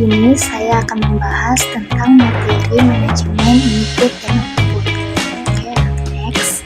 ini saya akan membahas tentang materi manajemen input dan output. Oke, next.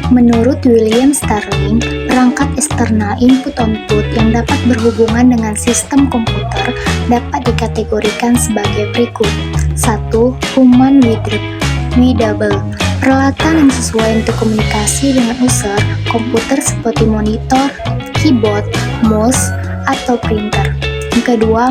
Menurut William Sterling, perangkat eksternal input-output yang dapat berhubungan dengan sistem komputer dapat dikategorikan sebagai berikut. 1. Human readable. Peralatan yang sesuai untuk komunikasi dengan user komputer seperti monitor, keyboard, mouse, atau printer. Yang kedua,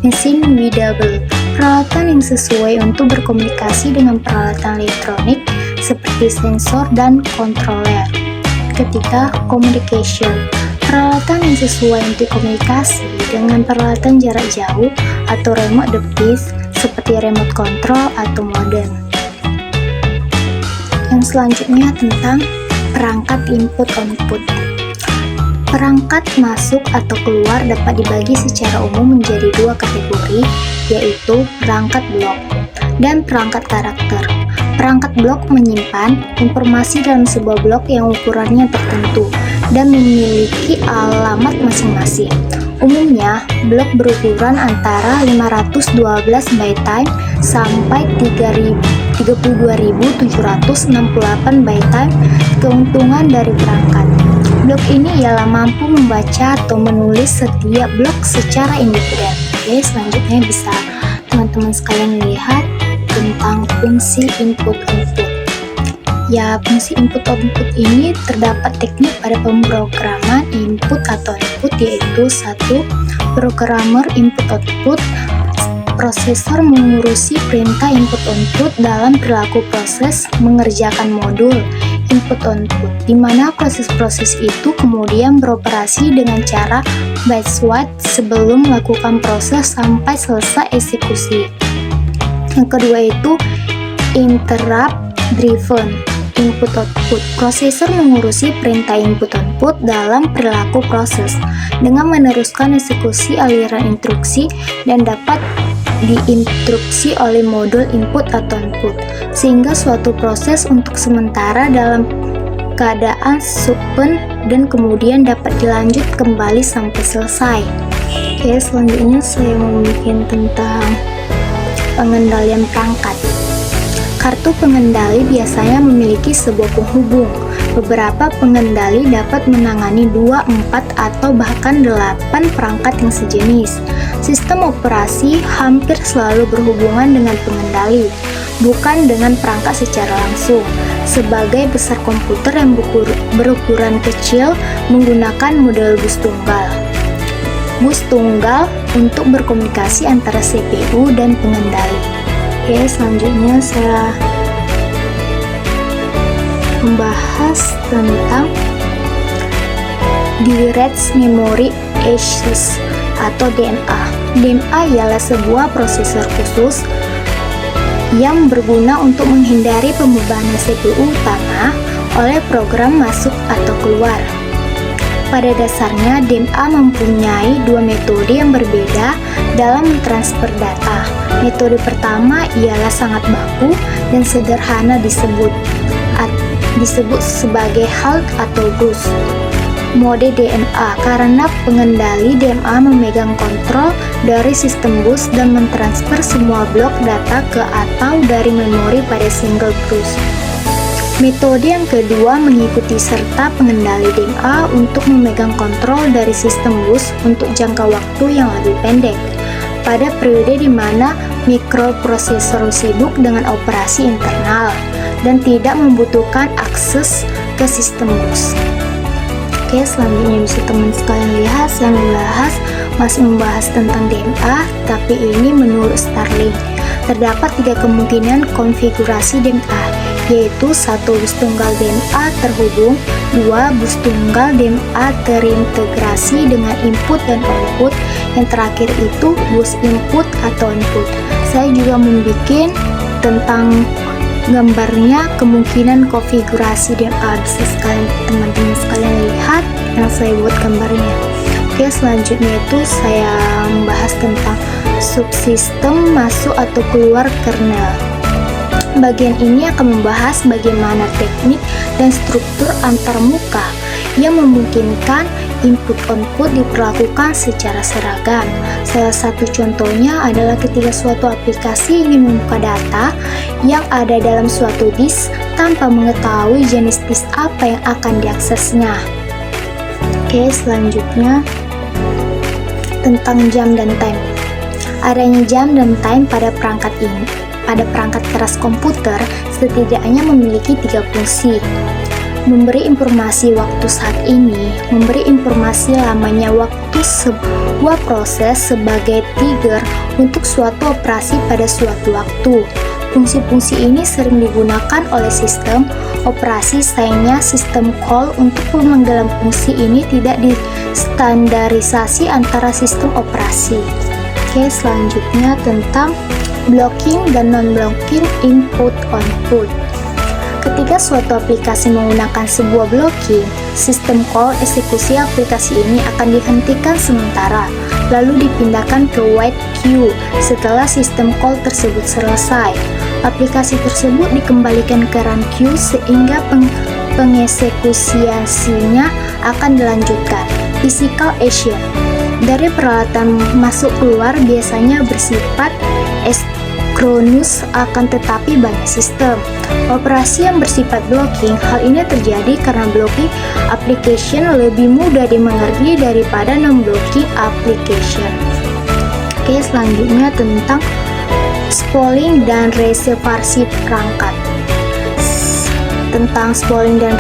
machine readable. Peralatan yang sesuai untuk berkomunikasi dengan peralatan elektronik seperti sensor dan controller. Ketiga, communication. Peralatan yang sesuai untuk komunikasi dengan peralatan jarak jauh atau remote device seperti remote control atau modem. Yang selanjutnya tentang perangkat input-output. Perangkat masuk atau keluar dapat dibagi secara umum menjadi dua kategori, yaitu perangkat blok dan perangkat karakter. Perangkat blok menyimpan informasi dalam sebuah blok yang ukurannya tertentu dan memiliki alamat masing-masing. Umumnya, blok berukuran antara 512 byte sampai 32.768 byte. Keuntungan dari perangkat blok ini ialah mampu membaca atau menulis setiap blok secara independen. Oke, selanjutnya bisa teman-teman sekalian lihat tentang fungsi input-output. Ya, fungsi input-output ini terdapat teknik pada pemrograman input atau output, yaitu 1. Programmer input-output. Prosesor mengurusi perintah input-output dalam perilaku proses mengerjakan modul input-output, di mana proses-proses itu kemudian beroperasi dengan cara batch-wise sebelum melakukan proses sampai selesai eksekusi. Yang kedua itu interrupt-driven input-output. Prosesor mengurusi perintah input-output dalam perilaku proses dengan meneruskan eksekusi aliran instruksi dan dapat diinstruksi oleh modul input atau output, sehingga suatu proses untuk sementara dalam keadaan suspend dan kemudian dapat dilanjut kembali sampai selesai. Oke, selanjutnya saya mau bikin tentang pengendalian perangkat. Kartu pengendali biasanya memiliki sebuah penghubung. Beberapa pengendali dapat menangani 2, 4, atau bahkan 8 perangkat yang sejenis. Sistem operasi hampir selalu berhubungan dengan pengendali, bukan dengan perangkat secara langsung. Sebagai besar komputer yang berukuran kecil menggunakan model bus tunggal. Bus tunggal untuk berkomunikasi antara CPU dan pengendali. Oke, selanjutnya saya membahas tentang Direct Memory Access atau DMA. DMA ialah sebuah prosesor khusus yang berguna untuk menghindari pembebanan CPU utama oleh program masuk atau keluar. Pada dasarnya, DMA mempunyai dua metode yang berbeda dalam mentransfer data. Metode pertama ialah sangat baku dan sederhana disebut sebagai halt atau bus mode DMA karena pengendali DMA memegang kontrol dari sistem bus dan mentransfer semua blok data ke atau dari memori pada single bus. Metode yang kedua mengikuti serta pengendali DMA untuk memegang kontrol dari sistem bus untuk jangka waktu yang lebih pendek, pada periode di mana mikroprosesor sibuk dengan operasi internal dan tidak membutuhkan akses ke sistem bus. Oke, selanjutnya bisa teman sekalian lihat, saya masih membahas tentang DMA, tapi ini menurut Sterling. Terdapat 3 kemungkinan konfigurasi DMA, yaitu 1. Bus tunggal DMA terhubung, 2. Bus tunggal DMA terintegrasi dengan input dan output, yang terakhir itu bus input atau input. Saya juga membuat tentang gambarnya kemungkinan konfigurasi DMA, bisa teman-teman sekalian lihat yang saya buat gambarnya. Oke, selanjutnya itu saya membahas tentang subsistem masuk atau keluar kernel. Bagian ini akan membahas bagaimana teknik dan struktur antarmuka yang memungkinkan input-output diperlakukan secara seragam. Salah satu contohnya adalah ketika suatu aplikasi ingin membuka data yang ada dalam suatu disk tanpa mengetahui jenis disk apa yang akan diaksesnya. Oke, selanjutnya tentang jam dan time. Adanya jam dan time pada perangkat keras komputer setidaknya memiliki 3 fungsi. Memberi informasi waktu saat ini, memberi informasi lamanya waktu sebuah proses sebagai trigger untuk suatu operasi pada suatu waktu. Fungsi-fungsi ini sering digunakan oleh sistem operasi, sayangnya sistem call untuk pemanggilan fungsi ini tidak distandarisasi antara sistem operasi. Oke, selanjutnya tentang blocking dan non-blocking input-output. Ketika suatu aplikasi menggunakan sebuah blocking, sistem call eksekusi aplikasi ini akan dihentikan sementara, lalu dipindahkan ke wait queue setelah sistem call tersebut selesai. Aplikasi tersebut dikembalikan ke run queue sehingga pengeksekusiannya akan dilanjutkan. Physical action dari peralatan masuk keluar biasanya bersifat sinkronus akan tetapi banyak sistem operasi yang bersifat blocking. Hal ini terjadi karena blocking application lebih mudah dimengerti daripada non-blocking application. Oke, selanjutnya tentang spooling dan reservasi perangkat. Tentang spooling dan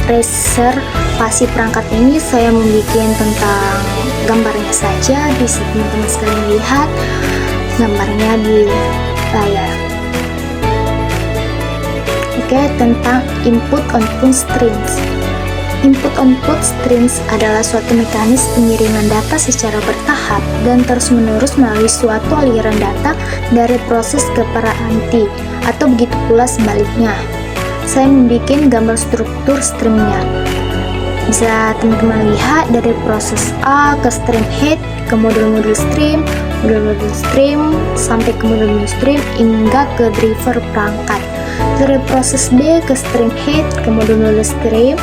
reservasi perangkat ini saya membuat tentang gambarnya saja. Bisa teman-teman sekalian lihat gambarnya di layar. Oke, tentang input-output streams. Input-output streams adalah suatu mekanisme pengiriman data secara bertahap dan terus-menerus melalui suatu aliran data dari proses ke peranti, atau begitu pula sebaliknya. Saya membuat gambar struktur streamnya. Bisa teman-teman lihat dari proses A ke stream head, ke modul-modul stream, modul-modul stream, sampai ke modul-modul stream hingga ke driver perangkat. Dari proses B ke stream head, ke modul-modul stream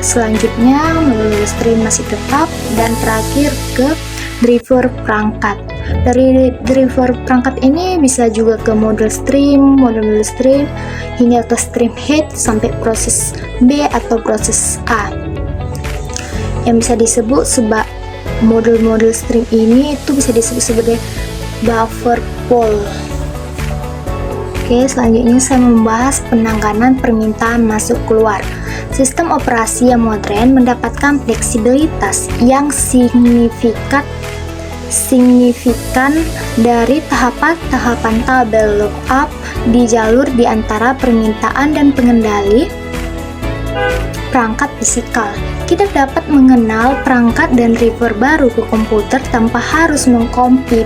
selanjutnya, modul-modul stream masih tetap, dan terakhir ke driver perangkat. Dari driver perangkat ini bisa juga ke modul stream, hingga ke stream head sampai proses B atau proses A. Yang bisa disebut sebagai modul-modul stream ini itu bisa disebut sebagai buffer pool. Oke, selanjutnya saya membahas penanganan permintaan masuk keluar. Sistem operasi yang modern mendapatkan fleksibilitas yang signifikan dari tahapan-tahapan tabel lookup di jalur di antara permintaan dan pengendali perangkat fisikal. Kita dapat mengenal perangkat dan driver baru ke komputer tanpa harus mengcompile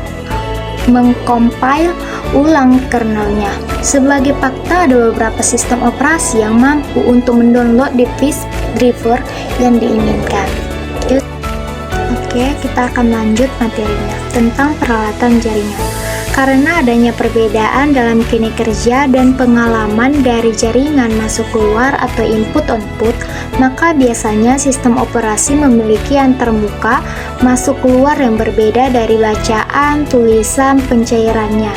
ulang kernelnya. Sebagai fakta, ada beberapa sistem operasi yang mampu untuk mendownload device driver yang diinginkan. Oke, kita akan lanjut materinya tentang peralatan jaringan. Karena adanya perbedaan dalam kinerja dan pengalaman dari jaringan masuk keluar atau input-output, maka biasanya sistem operasi memiliki antarmuka masuk keluar yang berbeda dari bacaan, tulisan, pencairannya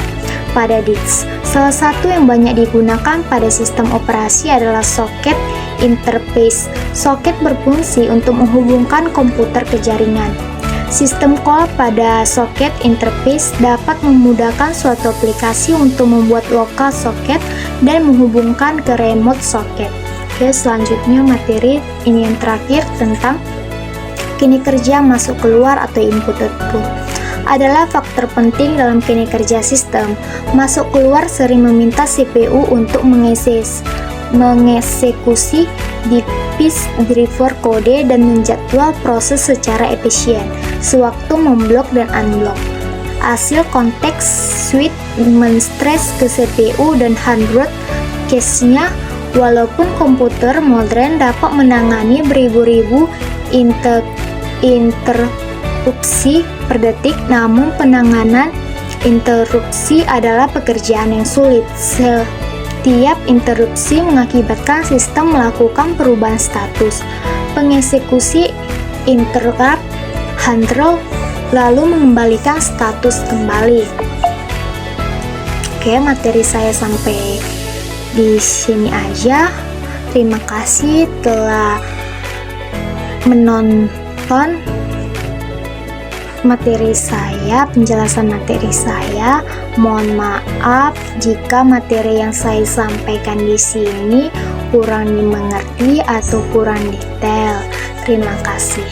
pada disk. Salah satu yang banyak digunakan pada sistem operasi adalah soket interface. Soket berfungsi untuk menghubungkan komputer ke jaringan. Sistem call pada soket interface dapat memudahkan suatu aplikasi untuk membuat lokal soket dan menghubungkan ke remote soket. Oke, selanjutnya materi ini yang terakhir tentang kinerja masuk keluar atau input-output. Adalah faktor penting dalam kinerja sistem. Masuk keluar sering meminta CPU untuk mengeksekusi device driver kode dan menjadwal proses secara efisien sewaktu memblok dan unblock. Hasil konteks switch men-stress ke CPU dan hardware cache-nya. Walaupun komputer modern dapat menangani beribu-ribu interupsi per detik, namun penanganan interupsi adalah pekerjaan yang sulit. Setiap interupsi mengakibatkan sistem melakukan perubahan status. pengeksekusi interrupt handle lalu mengembalikan status kembali. Oke, materi saya sampai di sini aja. Terima kasih telah menonton materi saya, penjelasan materi saya. Mohon maaf jika materi yang saya sampaikan di sini kurang dimengerti atau kurang detail. Terima kasih.